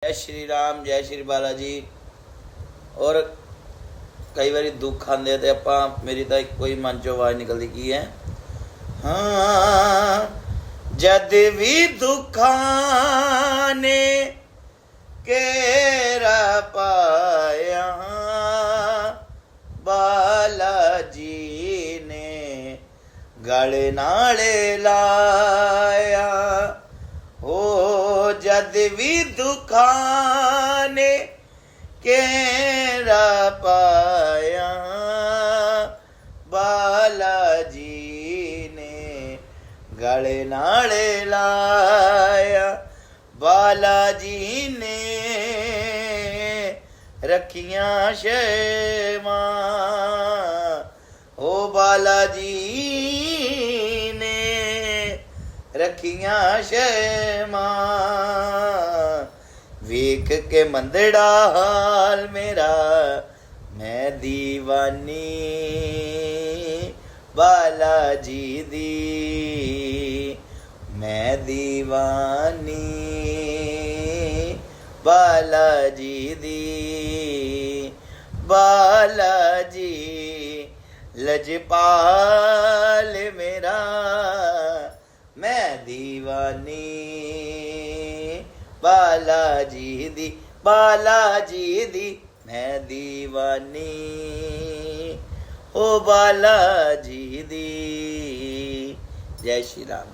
जय श्री राम, जय श्री बाला जी। और कई बार दुख आते तो आप मेरी तो कोई मन चो आवाज निकलती की है, हाँ जद भी दुखा ने केरा पाया बाला जी ने गल नाले लाया। ओ जद भी दुखा ने केरा पाया बाला जी ने गले नाले लाया। बाला जी ने रखियां शेमा, ओ बाला जी ने रखियां शेमा। वेख के मंदड़ा हाल मेरा मैं दीवानी बाला जी दी, मैं दीवानी बाला जी दी। बाला जी लजपाल मेरा मैं दीवानी बाला जी दी, बाला जी दी मैं दीवानी, ओ बाला जी दी। जय श्री राम।